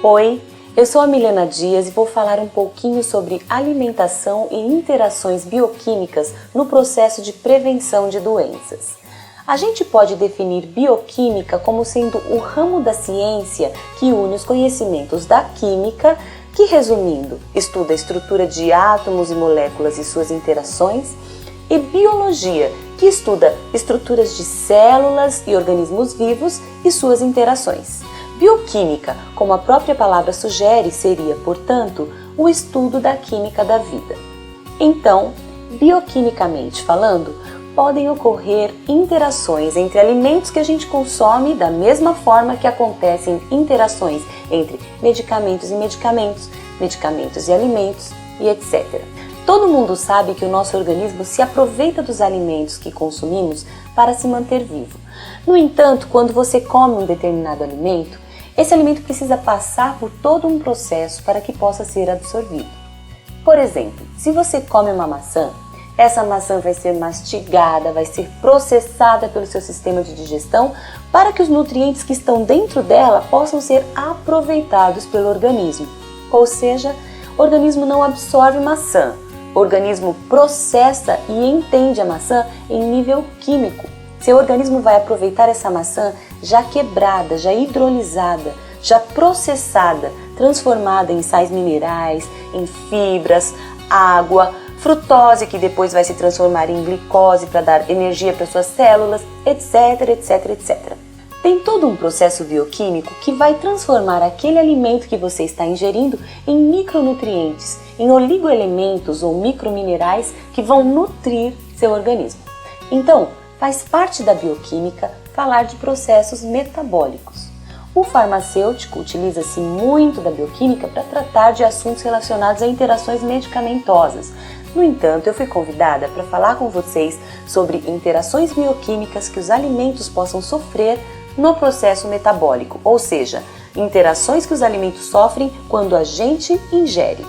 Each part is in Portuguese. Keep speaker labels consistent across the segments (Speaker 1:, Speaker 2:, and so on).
Speaker 1: Oi, eu sou a Milena Dias e vou falar um pouquinho sobre alimentação e interações bioquímicas no processo de prevenção de doenças. A gente pode definir bioquímica como sendo o ramo da ciência que une os conhecimentos da química, que, resumindo, estuda a estrutura de átomos e moléculas e suas interações, e biologia, que estuda estruturas de células e organismos vivos e suas interações. Bioquímica, como a própria palavra sugere, seria, portanto, o estudo da química da vida. Então, bioquimicamente falando, podem ocorrer interações entre alimentos que a gente consome da mesma forma que acontecem interações entre medicamentos e medicamentos, medicamentos e alimentos e etc. Todo mundo sabe que o nosso organismo se aproveita dos alimentos que consumimos para se manter vivo. No entanto, quando você come um determinado alimento, esse alimento precisa passar por todo um processo para que possa ser absorvido. Por exemplo, se você come uma maçã, essa maçã vai ser mastigada, vai ser processada pelo seu sistema de digestão para que os nutrientes que estão dentro dela possam ser aproveitados pelo organismo. Ou seja, o organismo não absorve maçã, o organismo processa e entende a maçã em nível químico. Seu organismo vai aproveitar essa maçã já quebrada, já hidrolisada, já processada, transformada em sais minerais, em fibras, água, frutose que depois vai se transformar em glicose para dar energia para suas células, etc, etc, etc. Tem todo um processo bioquímico que vai transformar aquele alimento que você está ingerindo em micronutrientes, em oligoelementos ou microminerais que vão nutrir seu organismo. Então, faz parte da bioquímica falar de processos metabólicos. O farmacêutico utiliza-se muito da bioquímica para tratar de assuntos relacionados a interações medicamentosas. No entanto, eu fui convidada para falar com vocês sobre interações bioquímicas que os alimentos possam sofrer no processo metabólico, ou seja, interações que os alimentos sofrem quando a gente ingere.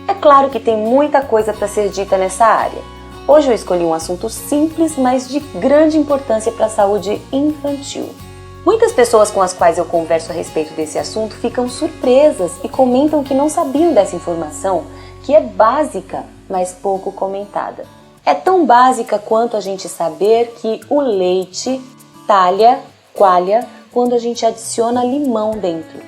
Speaker 1: É claro que tem muita coisa para ser dita nessa área. Hoje eu escolhi um assunto simples, mas de grande importância para a saúde infantil. Muitas pessoas com as quais eu converso a respeito desse assunto ficam surpresas e comentam que não sabiam dessa informação, que é básica, mas pouco comentada. É tão básica quanto a gente saber que o leite coalha quando a gente adiciona limão dentro,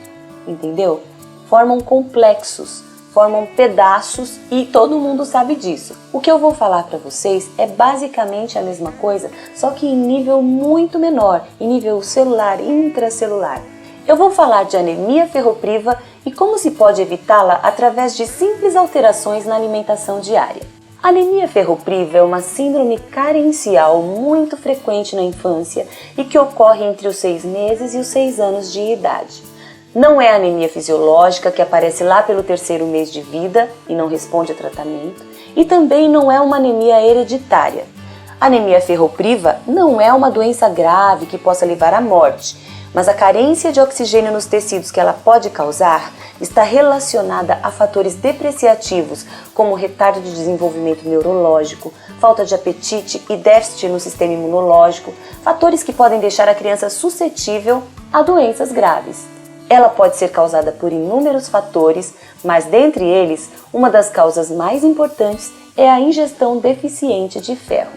Speaker 1: entendeu? Formam complexos, formam pedaços e todo mundo sabe disso. O que eu vou falar para vocês é basicamente a mesma coisa, só que em nível muito menor, em nível celular, intracelular. Eu vou falar de anemia ferropriva e como se pode evitá-la através de simples alterações na alimentação diária. A anemia ferropriva é uma síndrome carencial muito frequente na infância e que ocorre entre os 6 meses e os 6 anos de idade. Não é anemia fisiológica que aparece lá pelo 3º mês de vida e não responde a tratamento, e também não é uma anemia hereditária. A anemia ferropriva não é uma doença grave que possa levar à morte, mas a carência de oxigênio nos tecidos que ela pode causar está relacionada a fatores depreciativos, como retardo de desenvolvimento neurológico, falta de apetite e déficit no sistema imunológico, fatores que podem deixar a criança suscetível a doenças graves. Ela pode ser causada por inúmeros fatores, mas dentre eles, uma das causas mais importantes é a ingestão deficiente de ferro.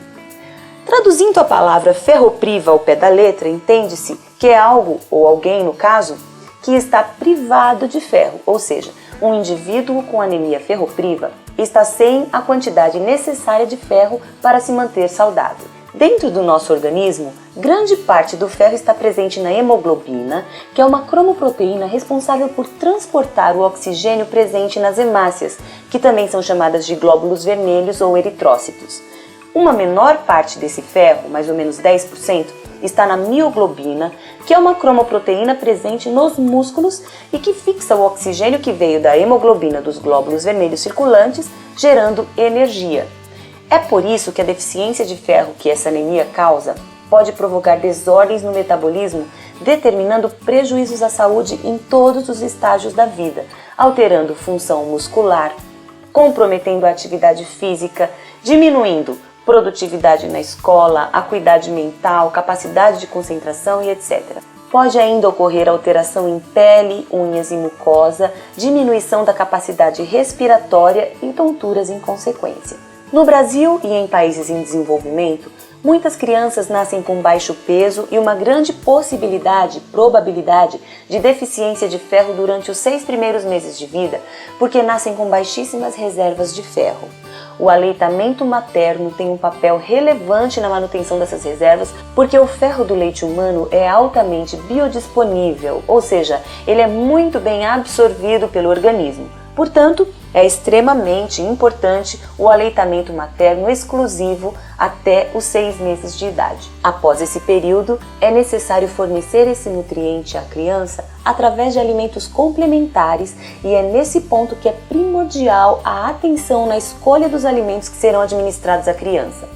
Speaker 1: Traduzindo a palavra ferropriva ao pé da letra, entende-se que é algo, ou alguém no caso, que está privado de ferro, ou seja, um indivíduo com anemia ferropriva está sem a quantidade necessária de ferro para se manter saudável. Dentro do nosso organismo, grande parte do ferro está presente na hemoglobina, que é uma cromoproteína responsável por transportar o oxigênio presente nas hemácias, que também são chamadas de glóbulos vermelhos ou eritrócitos. Uma menor parte desse ferro, mais ou menos 10%, está na mioglobina, que é uma cromoproteína presente nos músculos e que fixa o oxigênio que veio da hemoglobina dos glóbulos vermelhos circulantes, gerando energia. É por isso que a deficiência de ferro que essa anemia causa pode provocar desordens no metabolismo, determinando prejuízos à saúde em todos os estágios da vida, alterando função muscular, comprometendo a atividade física, diminuindo produtividade na escola, acuidade mental, capacidade de concentração e etc. Pode ainda ocorrer alteração em pele, unhas e mucosa, diminuição da capacidade respiratória e tonturas em consequência. No Brasil e em países em desenvolvimento, muitas crianças nascem com baixo peso e uma grande probabilidade de deficiência de ferro durante os 6 primeiros meses de vida, porque nascem com baixíssimas reservas de ferro. O aleitamento materno tem um papel relevante na manutenção dessas reservas, porque o ferro do leite humano é altamente biodisponível, ou seja, ele é muito bem absorvido pelo organismo. Portanto, é extremamente importante o aleitamento materno exclusivo até os 6 meses de idade. Após esse período, é necessário fornecer esse nutriente à criança através de alimentos complementares, e é nesse ponto que é primordial a atenção na escolha dos alimentos que serão administrados à criança.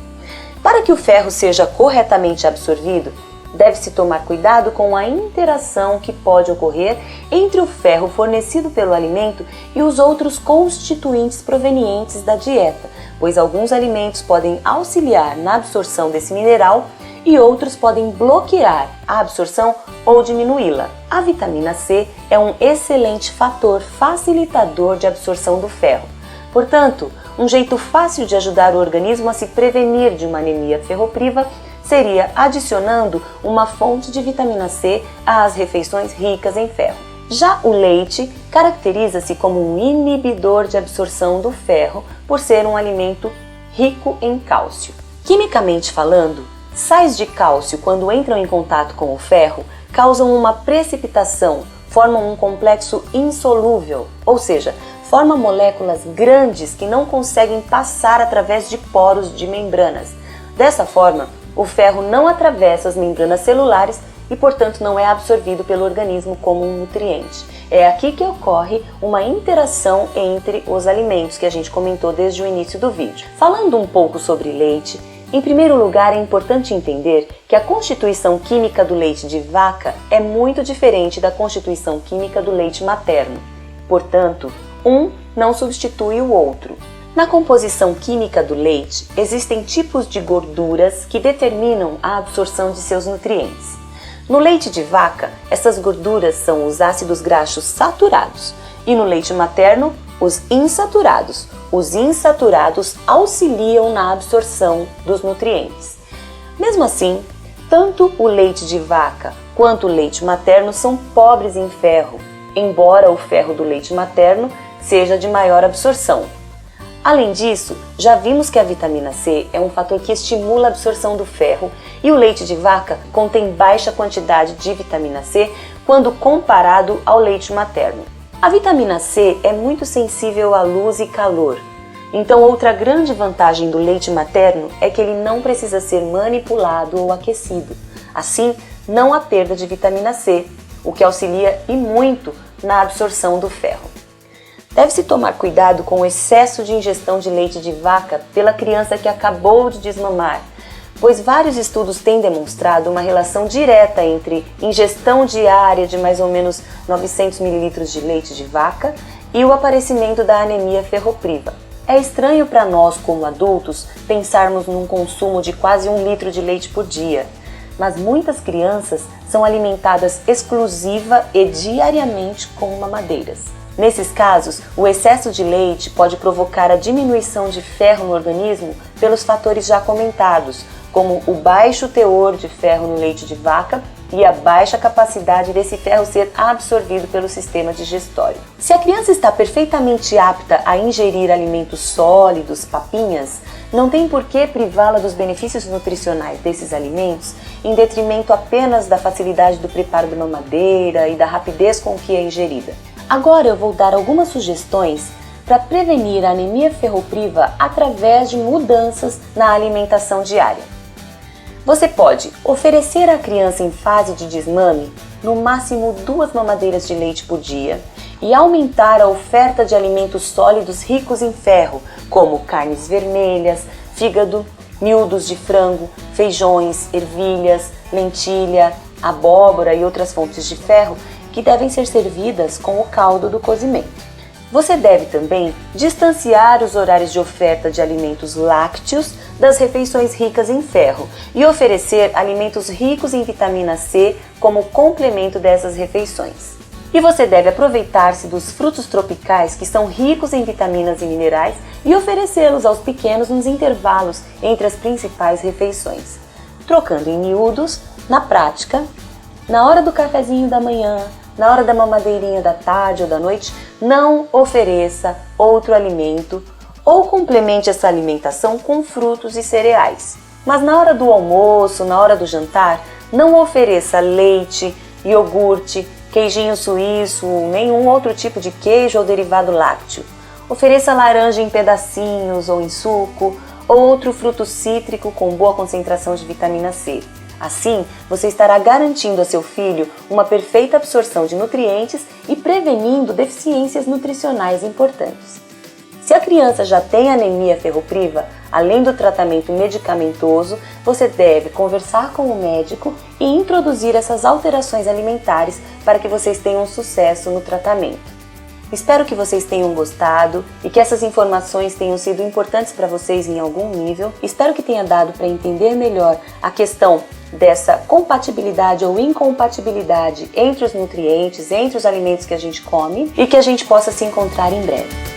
Speaker 1: Para que o ferro seja corretamente absorvido, deve-se tomar cuidado com a interação que pode ocorrer entre o ferro fornecido pelo alimento e os outros constituintes provenientes da dieta, pois alguns alimentos podem auxiliar na absorção desse mineral e outros podem bloquear a absorção ou diminuí-la. A vitamina C é um excelente fator facilitador de absorção do ferro. Portanto, um jeito fácil de ajudar o organismo a se prevenir de uma anemia ferropriva seria adicionando uma fonte de vitamina C às refeições ricas em ferro. Já o leite caracteriza-se como um inibidor de absorção do ferro por ser um alimento rico em cálcio. Quimicamente falando, sais de cálcio, quando entram em contato com o ferro, causam uma precipitação, formam um complexo insolúvel, ou seja, formam moléculas grandes que não conseguem passar através de poros de membranas. Dessa forma, o ferro não atravessa as membranas celulares e, portanto, não é absorvido pelo organismo como um nutriente. É aqui que ocorre uma interação entre os alimentos que a gente comentou desde o início do vídeo. Falando um pouco sobre leite, em primeiro lugar é importante entender que a constituição química do leite de vaca é muito diferente da constituição química do leite materno. Portanto, um não substitui o outro. Na composição química do leite, existem tipos de gorduras que determinam a absorção de seus nutrientes. No leite de vaca, essas gorduras são os ácidos graxos saturados, e no leite materno, os insaturados. Os insaturados auxiliam na absorção dos nutrientes. Mesmo assim, tanto o leite de vaca quanto o leite materno são pobres em ferro, embora o ferro do leite materno seja de maior absorção. Além disso, já vimos que a vitamina C é um fator que estimula a absorção do ferro e o leite de vaca contém baixa quantidade de vitamina C quando comparado ao leite materno. A vitamina C é muito sensível à luz e calor, então outra grande vantagem do leite materno é que ele não precisa ser manipulado ou aquecido. Assim, não há perda de vitamina C, o que auxilia e muito na absorção do ferro. Deve-se tomar cuidado com o excesso de ingestão de leite de vaca pela criança que acabou de desmamar, pois vários estudos têm demonstrado uma relação direta entre ingestão diária de mais ou menos 900 ml de leite de vaca e o aparecimento da anemia ferropriva. É estranho para nós, como adultos, pensarmos num consumo de quase 1 litro de leite por dia, mas muitas crianças são alimentadas exclusiva e diariamente com mamadeiras. Nesses casos, o excesso de leite pode provocar a diminuição de ferro no organismo pelos fatores já comentados, como o baixo teor de ferro no leite de vaca e a baixa capacidade desse ferro ser absorvido pelo sistema digestório. Se a criança está perfeitamente apta a ingerir alimentos sólidos, papinhas, não tem por que privá-la dos benefícios nutricionais desses alimentos em detrimento apenas da facilidade do preparo da mamadeira e da rapidez com que é ingerida. Agora eu vou dar algumas sugestões para prevenir a anemia ferropriva através de mudanças na alimentação diária. Você pode oferecer à criança em fase de desmame no máximo 2 mamadeiras de leite por dia e aumentar a oferta de alimentos sólidos ricos em ferro, como carnes vermelhas, fígado, miúdos de frango, feijões, ervilhas, lentilha, abóbora e outras fontes de ferro que devem ser servidas com o caldo do cozimento. Você deve também distanciar os horários de oferta de alimentos lácteos das refeições ricas em ferro e oferecer alimentos ricos em vitamina C como complemento dessas refeições. E você deve aproveitar-se dos frutos tropicais que são ricos em vitaminas e minerais e oferecê-los aos pequenos nos intervalos entre as principais refeições, trocando em miúdos, na prática, na hora do cafezinho da manhã, na hora da mamadeirinha da tarde ou da noite. Não ofereça outro alimento ou complemente essa alimentação com frutos e cereais. Mas na hora do almoço, na hora do jantar, não ofereça leite, iogurte, queijinho suíço, nenhum outro tipo de queijo ou derivado lácteo. Ofereça laranja em pedacinhos ou em suco, ou outro fruto cítrico com boa concentração de vitamina C. Assim, você estará garantindo a seu filho uma perfeita absorção de nutrientes e prevenindo deficiências nutricionais importantes. Se a criança já tem anemia ferropriva, além do tratamento medicamentoso, você deve conversar com o médico e introduzir essas alterações alimentares para que vocês tenham sucesso no tratamento. Espero que vocês tenham gostado e que essas informações tenham sido importantes para vocês em algum nível. Espero que tenha dado para entender melhor a questão dessa compatibilidade ou incompatibilidade entre os nutrientes, entre os alimentos que a gente come, e que a gente possa se encontrar em breve.